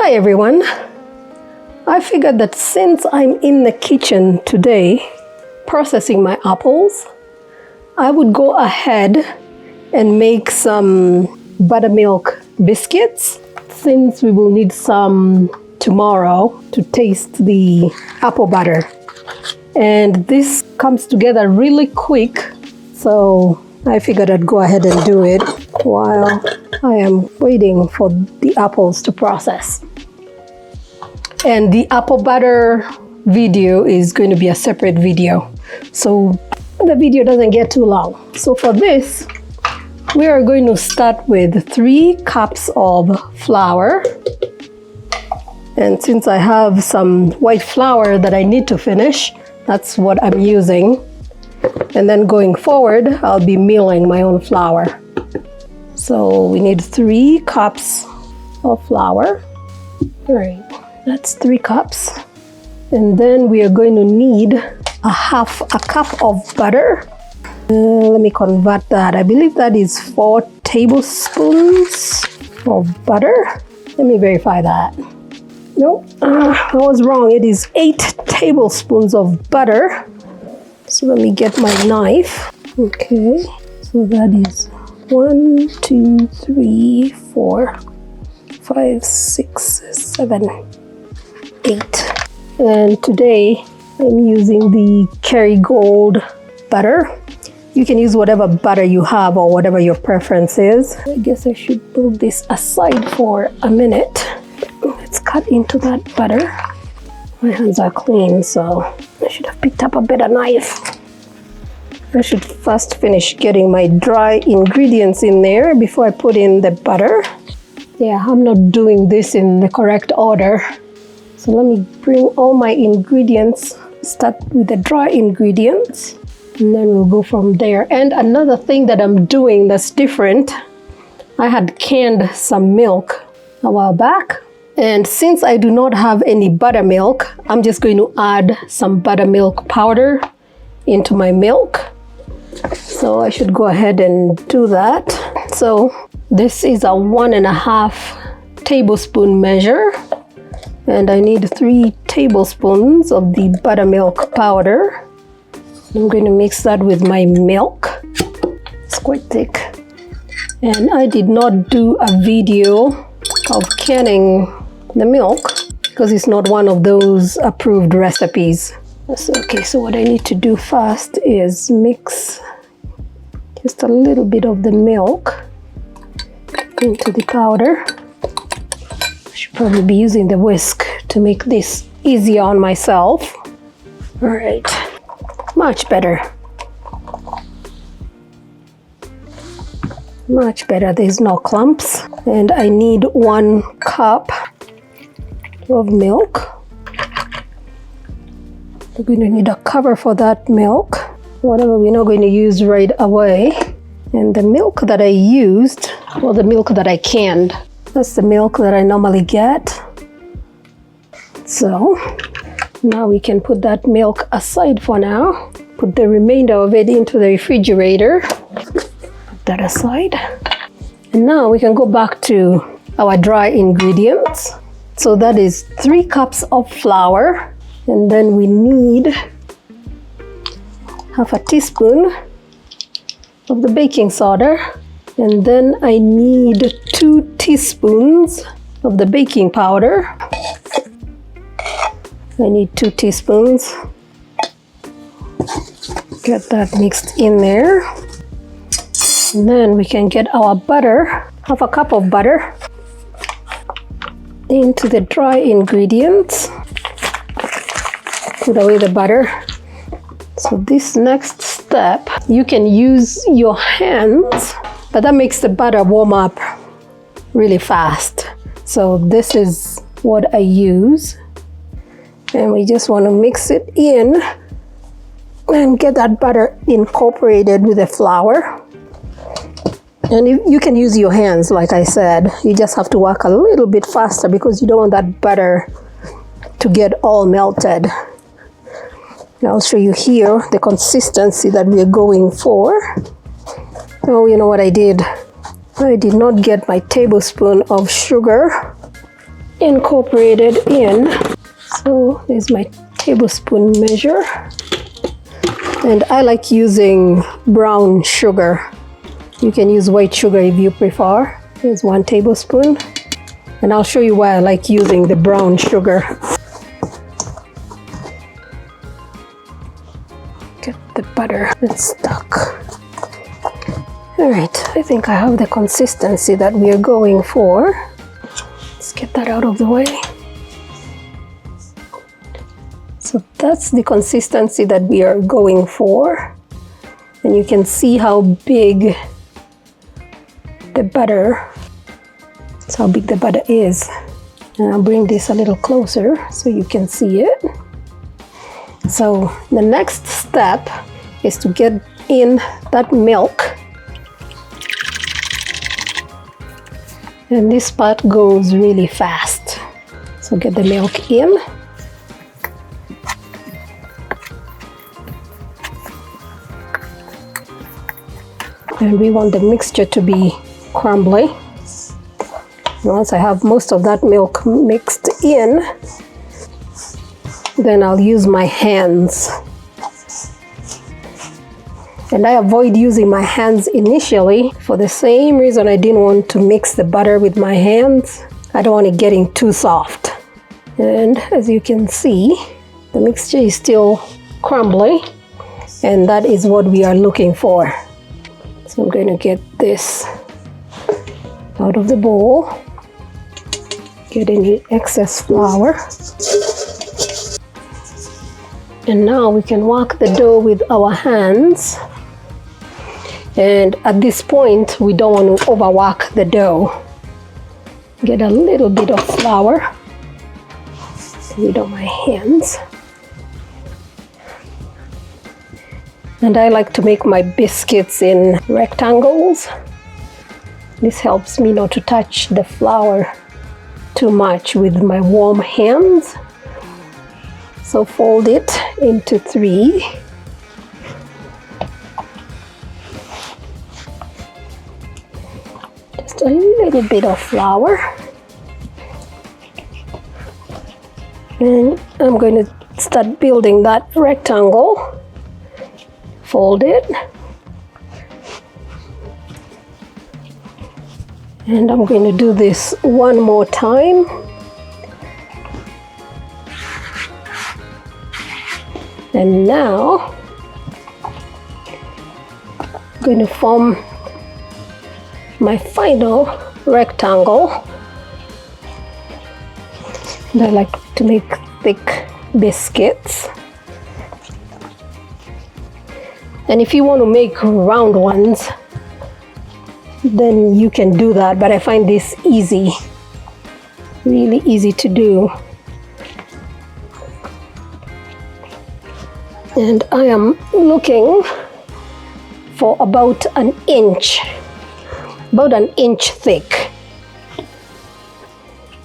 Hi everyone. I figured that since I'm in the kitchen today processing my apples, I would go ahead and make some buttermilk biscuits, since we will need some tomorrow to taste the apple butter. And this comes together really quick, so I figured I'd go ahead and do it while I am waiting for the apples to process. And the apple butter video is going to be a separate video, so the video doesn't get too long. So for this, we are going to start with 3 cups of flour. And since I have some white flour that I need to finish, that's what I'm using. And then going forward, I'll be milling my own flour. So we need 3 cups of flour. All right, that's 3 cups. And then we are going to need a cup of butter. Let me convert that. I believe that is 4 tablespoons of butter. Let me verify that. No, I was wrong. It is 8 tablespoons of butter. So let me get my knife. Okay, so that is 1, 2, 3, 4, 5, 6, 7, 8. And today I'm using the Kerrygold butter. You can use whatever butter you have or whatever your preference is. I guess I should move this aside for a minute. Let's cut into that butter. My hands are clean, so I should have picked up a better knife. I should first finish getting my dry ingredients in there before I put in the butter. Yeah, I'm not doing this in the correct order. So let me bring all my ingredients, start with the dry ingredients, and then we'll go from there. And another thing that I'm doing that's different, I had canned some milk a while back. And since I do not have any buttermilk, I'm just going to add some buttermilk powder into my milk. So I should go ahead and do that. So this is a 1.5 tablespoon measure. And I need 3 tablespoons of the buttermilk powder. I'm going to mix that with my milk. It's quite thick. And I did not do a video of canning the milk because it's not one of those approved recipes. Okay, so what I need to do first is mix just a little bit of the milk into the powder. I should probably be using the whisk to make this easier on myself. All right, much better. Much better, there's no clumps. And I need 1 cup of milk. We're going to need a cover for that milk, whatever we're not going to use right away. And the milk that I used, well, the milk that I canned, that's the milk that I normally get. So now we can put that milk aside for now. Put the remainder of it into the refrigerator. Put that aside. And now we can go back to our dry ingredients. So that is 3 cups of flour. And then we need 1/2 teaspoon of the baking soda. And then I need 2 teaspoons of the baking powder. I need 2 teaspoons. Get that mixed in there. And then we can get our butter, 1/2 cup of butter, into the dry ingredients. Put away the butter. So this next step, you can use your hands, but that makes the butter warm up really fast. So this is what I use. And we just want to mix it in and get that butter incorporated with the flour. And you can use your hands, like I said. You just have to work a little bit faster because you don't want that butter to get all melted. I'll show you here the consistency that we are going for. Oh, you know what I did? I did not get my tablespoon of sugar incorporated in. So there's my tablespoon measure. And I like using brown sugar. You can use white sugar if you prefer. Here's 1 tablespoon. And I'll show you why I like using the brown sugar. Get the butter that's stuck. All right, I think I have the consistency that we are going for. Let's get that out of the way. So that's the consistency that we are going for. And you can see how big the butter, that's how big the butter is. And I'll bring this a little closer so you can see it. So the next step is to get in that milk. And this part goes really fast. So get the milk in. And we want the mixture to be crumbly. Once I have most of that milk mixed in, then I'll use my hands. And I avoid using my hands initially for the same reason I didn't want to mix the butter with my hands. I don't want it getting too soft. And as you can see, the mixture is still crumbly, and that is what we are looking for. So I'm going to get this out of the bowl. Get any excess flour. And now we can work the dough with our hands. And at this point, we don't want to overwork the dough. Get a little bit of flour. Get on my hands. And I like to make my biscuits in rectangles. This helps me not to touch the flour too much with my warm hands. So fold it into 3. Just a little bit of flour. And I'm going to start building that rectangle. Fold it. And I'm going to do this one more time. And now I'm going to form my final rectangle. And I like to make thick biscuits. And if you want to make round ones, then you can do that, but I find this easy, really easy to do. And I am looking for about an inch thick.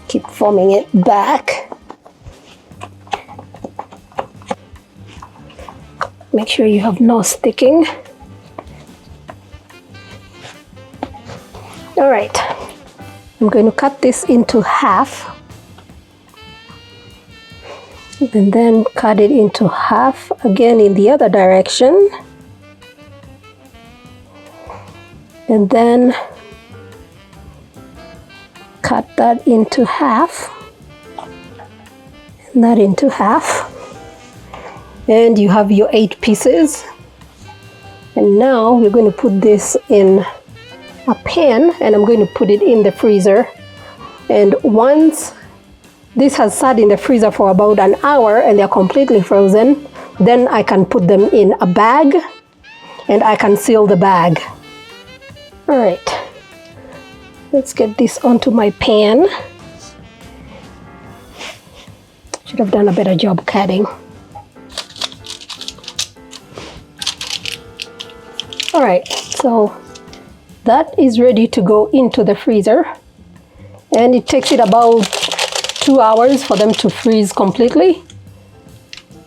Keep forming it back. Make sure you have no sticking. All right, I'm going to cut this into half. And then cut it into half again in the other direction. And then cut that into half. And that into half. And you have your 8 pieces. And now we're going to put this in a pan, and I'm going to put it in the freezer. And once this has sat in the freezer for about an hour and they're completely frozen, then I can put them in a bag and I can seal the bag. All right, let's get this onto my pan. Should have done a better job cutting. All right, so that is ready to go into the freezer, and it takes it about 2 hours for them to freeze completely.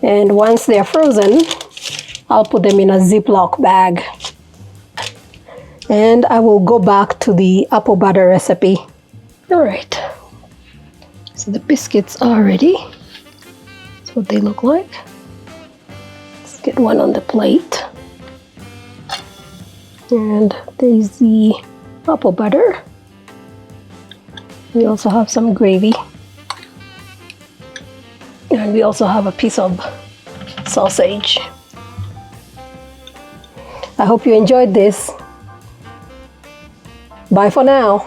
And once they're frozen, I'll put them in a Ziploc bag. And I will go back to the apple butter recipe. All right, So the biscuits are ready. That's what they look like. Let's get one on the plate. And there's the apple butter. We also have some gravy. And we also have a piece of sausage. I hope you enjoyed this. Bye for now.